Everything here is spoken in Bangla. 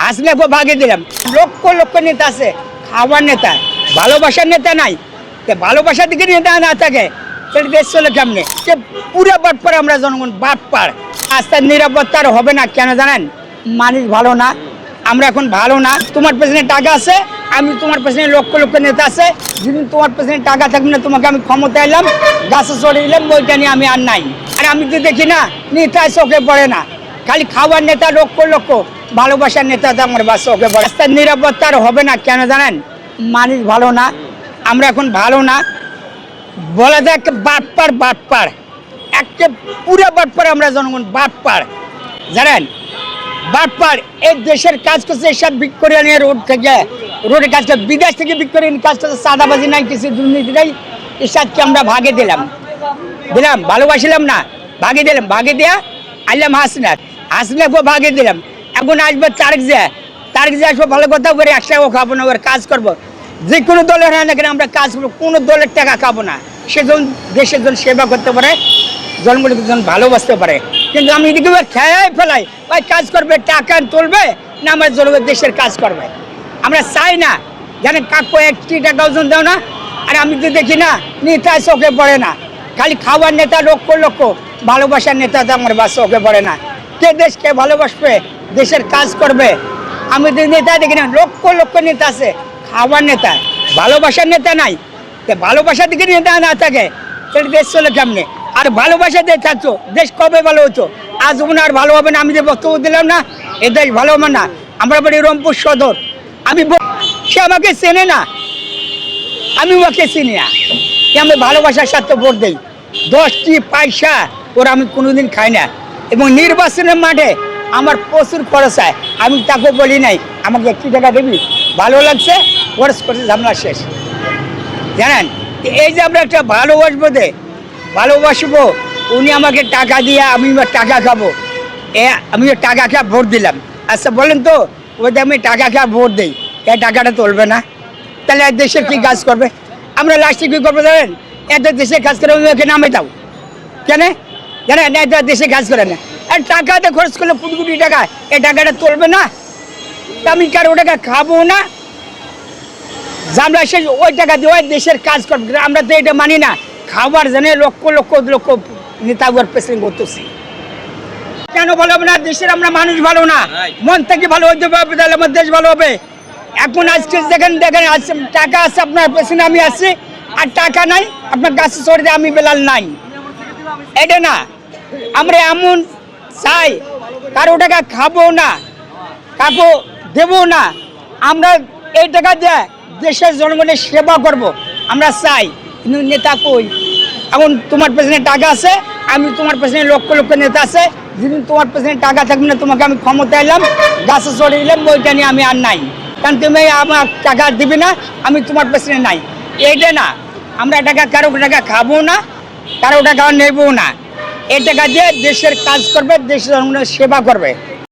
হাসলে ভাগে দিলাম। লক্ষ লক্ষ নেতা আছে, খাবার নেতা, ভালোবাসার নেতা নাই। ভালোবাসার দিকে নেতা না থাকে সেটা দেশ চলে কেমনে? সে পুরো বাটপার, আমরা জনগণ বাটপার। রাস্তার নিরাপত্তা আর হবে না, কেন জানেন? মানুষ ভালো না, আমরা এখন ভালো না। তোমার পেছনে টাকা আছে, আমি তোমার পেছনে লক্ষ লক্ষ নেতা আছে। যেদিন তোমার পেছনে টাকা থাকবে না, তোমাকে আমি ক্ষমতা এলাম, গাছে চড়ে দিলাম, বইটা নিয়ে আমি আর নাই। আর আমি তো দেখি না, নেতা চোখে পড়ে না, খালি খাওয়ার নেতা লক্ষ লক্ষ, ভালোবাসার নেতা তো আমার বাস চোখে পড়ে। রাস্তার নিরাপত্তা আর হবে না, কেন জানেন? মানুষ ভালো না, আমরা এখন ভালো না। বলা যায় একটা বাটপার, বাটপার, একটা পুরো বাটপার, আমরা জনগণ বাটপার, জানেন? বাটপার এই দেশের কাজ করছে, এসব ভিক্টোরিয়া নিয়ে রোড থেকে রোডের কাজ করে, বিদেশ থেকে ভিক্টোরিয়া কাজ করছে, সাদাবাজি নাই, কিছু দুর্নীতি নাই। এসবকে আমরা ভাগে দিলাম, ভালোবাসিলাম না, ভাগে দিলাম, ভাগে দেয়া আইলাম হাসনাথকে ভাগে দিলাম। এখন আসবে তারেক জিয়া আসবো, ভালো কথা বলে একসাথে খাবো না, ওর কাজ করবো। যে কোনো দলের হয় না কেন আমরা কাজ করবো, কোনো দলের টাকা খাবো না। সেজন দেশের জন্য সেবা করতে পারে, জনগণকে জন ভালোবাসতে পারে। কিন্তু আমি এদিকে খেয়াই ফেলাই, ভাই কাজ করবে, টাকা তুলবে না, আমার জনগণ দেশের কাজ করবে। আমরা চাই না, জানেন কাকু একটি টাকা ওজন দাও না। আর আমি তো দেখি না, নেতা চোখে পড়ে না, খালি খাওয়ার নেতা লক্ষ লক্ষ, ভালোবাসার নেতা তো আমার বাস চোখে পড়ে না। কে দেশকে ভালোবাসবে, দেশের কাজ করবে? আমি তো নেতা দেখি না, লক্ষ লক্ষ নেতা আছে, খাওয়ার নেতা, ভালোবাসার নেতা নাই। ভালোবাসার দিকে নেতা না থাকে সেটা দেশ চলে কেমনে? আর ভালোবাসা দিয়ে থাকতো দেশ কবে ভালো হতো? আজ মনে আর ভালো হবে না। আমি যে বক্তব্য দিলাম না, এ দেশ ভালো হবে না। আমরা বাড়ি রংপুর সদর, আমি সে আমাকে চেনে না, আমি ওকে চিনি না। আমি ভালোবাসার সাথে ভোট দিই, 10টি পয়সা ওরা আমি কোনোদিন খাই না। এবং নির্বাচনের মাঠে আমার প্রচুর খরচ হয়, আমি তাকে বলি নাই আমাকে 1 টাকা দিবি, ভালো লাগছে, খরচ করছে, ঝামেলা শেষ। জানেন, এই যে আমরা একটা ভালোবাসবো, উনি আমাকে টাকা দিয়ে আমি টাকা খাবো, আমি টাকা খেয়ে ভোট দিলাম। আচ্ছা বলেন তো, ওই যে আমি টাকা খেয়ে ভোট দিই, এই টাকাটা তুলবে না, তাহলে দেশের কি কাজ করবে? আমরা লাস্টে কী করবো জানেন? এত দেশে কাজ করে ওকে নামে দাও কেন? জানেন এত দেশে কাজ করে না, আর টাকাতে খরচ করলে কোটি কোটি টাকা, এই টাকাটা তুলবে না, আমি কারো টাকা খাবো না। আমরা সে ওই টাকা দিয়ে ওই দেশের কাজ করবো। আমরা তো এটা মানি না, খাবার জানে লক্ষ লক্ষ লক্ষ নেতাগুলোর পেছনে করতেছি। কেন ভালো হবে না? দেশের আমরা মানুষ ভালো না, মন থেকে ভালো হইতে হবে, তাহলে আমার দেশ ভালো হবে। এখন আজকে দেখেন আজ টাকা আছে আপনার পেছনে, আমি আছি, আর টাকা নাই আপনার কাছে চড়ে দিয়ে আমি বেলাল নাই, এটা না। আমরা এমন চাই, কারো টাকা খাবো না, কাকু দেবো না, আমরা এই টাকা দিয়ে দেশের জনগণের সেবা করব, আমরা চাই। কিন্তু নেতা কই? এখন তোমার পেছনে টাকা আছে, আমি তোমার পেছনে লক্ষ লক্ষ নেতা আছে। যেদিন তোমার পেছনে টাকা থাকবে না, তোমাকে আমি ক্ষমতা এলাম, গাছে চড়ে দিলাম, বইটা নিয়ে আমি আর নাই। কারণ তুমি আমার টাকা দিবে না, আমি তোমার পেছনে নাই, এইটা না। আমরা কারো টাকা খাবো না, কারো টাকা নেবো না। এই টাকা দিয়ে দেশের কাজ করবে, দেশের জনগণের সেবা করবে।